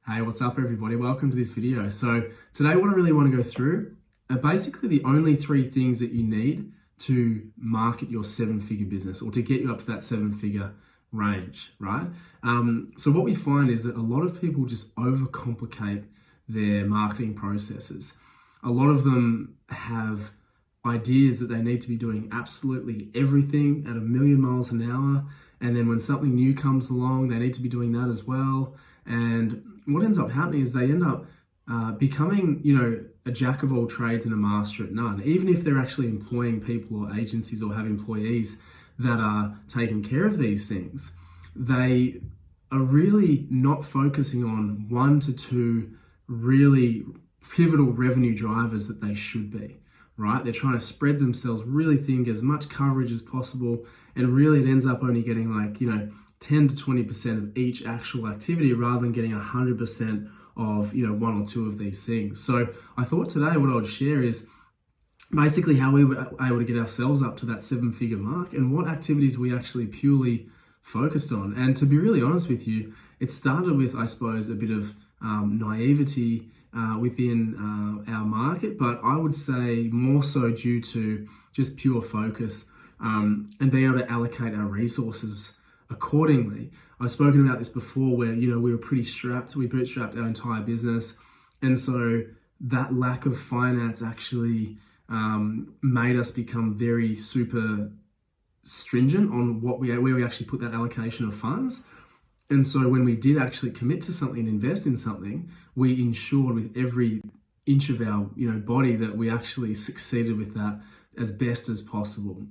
Hey, what's up everybody? Welcome to this video. So today what I really want to go through are basically the only three things that you need to market your seven-figure business or to get you up to that seven-figure range, right? So what we find is that a lot of people just overcomplicate their marketing processes. A lot of them have ideas that they need to be doing absolutely everything at 1,000,000 miles an hour. And then when something new comes along, they need to be doing that as well. And what ends up happening is they end up becoming, a jack of all trades and a master at none. Even if they're actually employing people or agencies or have employees that are taking care of these things, they are really not focusing on 1 to 2 really pivotal revenue drivers that they should be, right? They're trying to spread themselves really thin, get as much coverage as possible, and really it ends up only getting 10 to 20% of each actual activity rather than getting 100% of, 1 or 2 of these things. So I thought today what I would share is basically how we were able to get ourselves up to that 7-figure mark and what activities we actually purely focused on. And to be really honest with you, it started with, I suppose, a bit of naivety within our market, but I would say more so due to just pure focus and being able to allocate our resources accordingly. I've spoken about this before where, we were pretty strapped. We bootstrapped our entire business. And so that lack of finance actually made us become very super stringent on where we actually put that allocation of funds. And so when we did actually commit to something and invest in something, we ensured with every inch of our body that we actually succeeded with that as best as possible.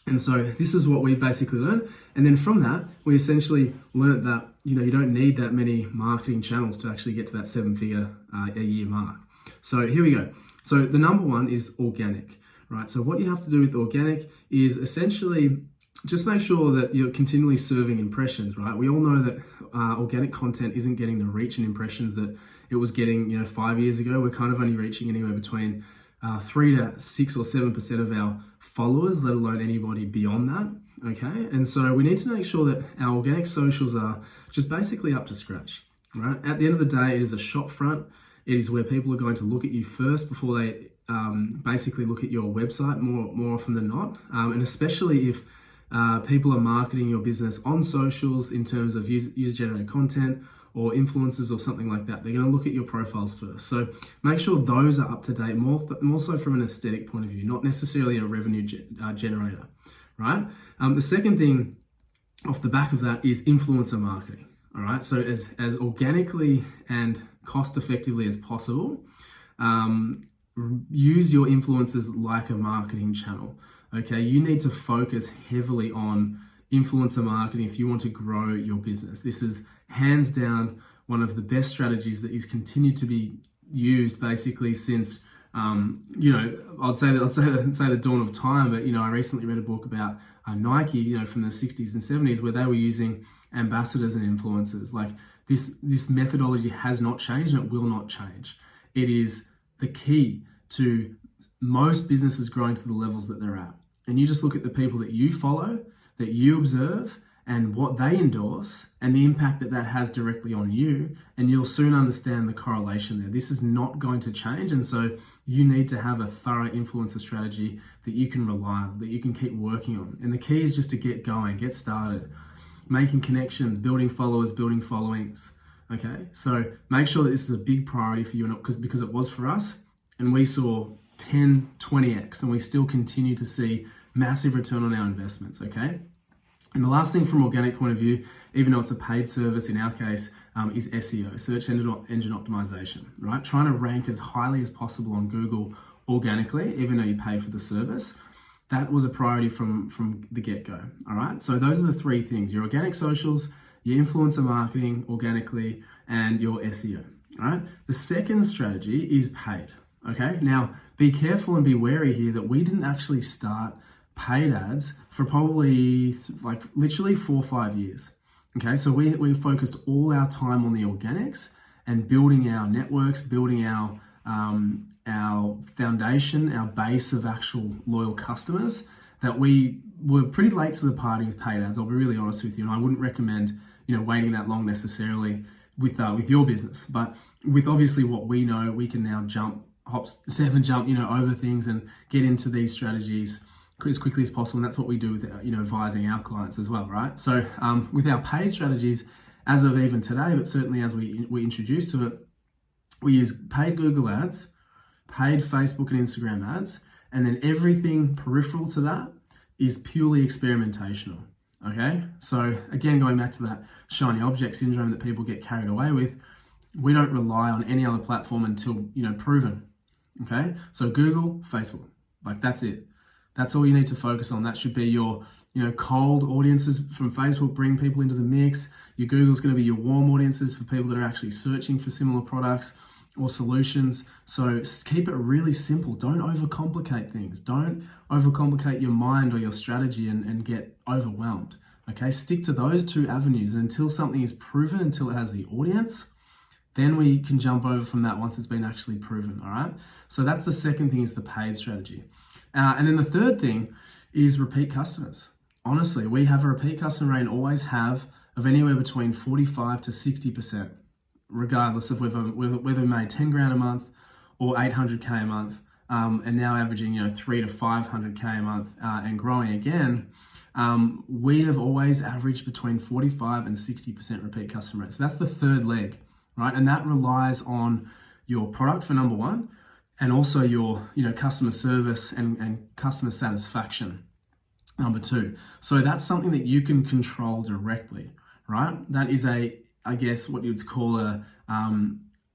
And so this is what we basically learned. And then from that, we essentially learned that, you don't need that many marketing channels to actually get to that 7-figure a year mark. So here we go. So the number one is organic, right? So what you have to do with organic is essentially just make sure that you're continually serving impressions, right? We all know that organic content isn't getting the reach and impressions that it was getting, 5 years ago. We're kind of only reaching anywhere between 3 to 6 or 7% of our followers, let alone anybody beyond that, okay? And so we need to make sure that our organic socials are just basically up to scratch, right? At the end of the day, it is a shop front. It is where people are going to look at you first before they basically look at your website more often than not. And especially if people are marketing your business on socials in terms of user-generated content or influencers or something like that, they're going to look at your profiles first. So make sure those are up to date, more so from an aesthetic point of view, not necessarily a revenue generator, right? The second thing off the back of that is influencer marketing, all right? So as organically and cost effectively as possible, use your influencers like a marketing channel, okay? You need to focus heavily on influencer marketing if you want to grow your business. This is hands down one of the best strategies that is continued to be used basically since I'd say the dawn of time. But I recently read a book about Nike, from the 60s and 70s, where they were using ambassadors and influencers. Like this methodology has not changed and it will not change. It is the key to most businesses growing to the levels that they're at. And you just look at the people that you follow, that you observe, and what they endorse and the impact that has directly on you, and you'll soon understand the correlation there. This is not going to change, and so you need to have a thorough influencer strategy that you can rely on, that you can keep working on. And the key is just to get going, get started, making connections, building followers, building followings, okay? So make sure that this is a big priority for you, because it was for us, and we saw 10, 20x, and we still continue to see massive return on our investments, okay? And the last thing from organic point of view, even though it's a paid service in our case, is SEO, search engine optimization, right? Trying to rank as highly as possible on Google organically, even though you pay for the service. That was a priority from the get-go, all right? So those are the three things: your organic socials, your influencer marketing organically, and your SEO, all right? The second strategy is paid, okay? Now, be careful and be wary here that we didn't actually start paid ads for probably literally 4 or 5 years. Okay, so we focused all our time on the organics and building our networks, building our foundation, our base of actual loyal customers, that we were pretty late to the party with paid ads. I'll be really honest with you, and I wouldn't recommend waiting that long necessarily with your business. But with obviously what we know, we can now jump over things and get into these strategies as quickly as possible. And that's what we do with advising our clients as well, right? So with our paid strategies, as of even today, but certainly as we introduce to it, we use paid Google ads, paid Facebook and Instagram ads, and then everything peripheral to that is purely experimentational. Okay, so again, going back to that shiny object syndrome that people get carried away with, we don't rely on any other platform until proven. Okay, so Google, Facebook, like that's it. That's all you need to focus on. That should be your cold audiences from Facebook, bring people into the mix. Your Google's going to be your warm audiences for people that are actually searching for similar products or solutions. So keep it really simple. Don't overcomplicate things. Don't overcomplicate your mind or your strategy and get overwhelmed. Okay, stick to those two avenues, and until something is proven, until it has the audience, then we can jump over from that once it's been actually proven. All right, so that's the second thing, is the paid strategy. And then the third thing is repeat customers. Honestly, we have a repeat customer rate and always have of anywhere between 45 to 60%, regardless of whether we made 10 grand a month or 800K a month, and now averaging 3 to 500K a month and growing again. We have always averaged between 45 and 60% repeat customer rate. So that's the third leg, right? And that relies on your product for number one, and also your customer service and customer satisfaction, number two. So that's something that you can control directly, right? That is I guess what you'd call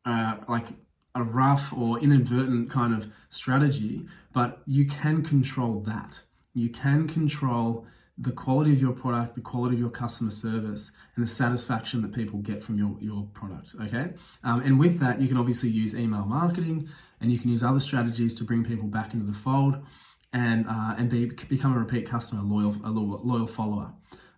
like a rough or inadvertent kind of strategy, but you can control that. You can control the quality of your product, the quality of your customer service, and the satisfaction that people get from your product, okay? And with that, you can obviously use email marketing, and you can use other strategies to bring people back into the fold and become a repeat customer, a loyal follower,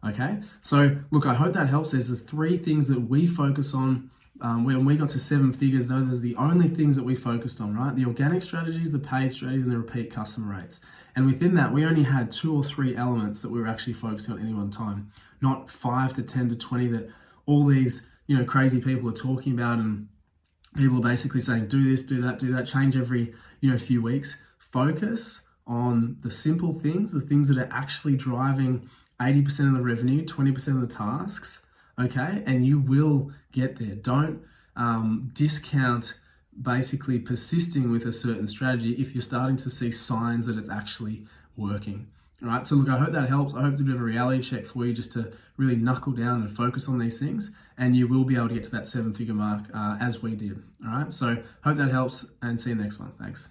okay? So look, I hope that helps. There's the three things that we focus on. When we got to 7 figures, though, there's the only things that we focused on, right? The organic strategies, the paid strategies, and the repeat customer rates. And within that, we only had 2 or 3 elements that we were actually focusing on at any one time, not 5 to 10 to 20 that all these, crazy people are talking about, and people are basically saying, do this, do that, change every, few weeks. Focus on the simple things, the things that are actually driving 80% of the revenue, 20% of the tasks, okay? And you will get there. Don't discount basically persisting with a certain strategy if you're starting to see signs that it's actually working. All right, so look, I hope that helps. I hope it's a bit of a reality check for you, just to really knuckle down and focus on these things, and you will be able to get to that 7-figure mark as we did. All right, so hope that helps, and see you next one. Thanks.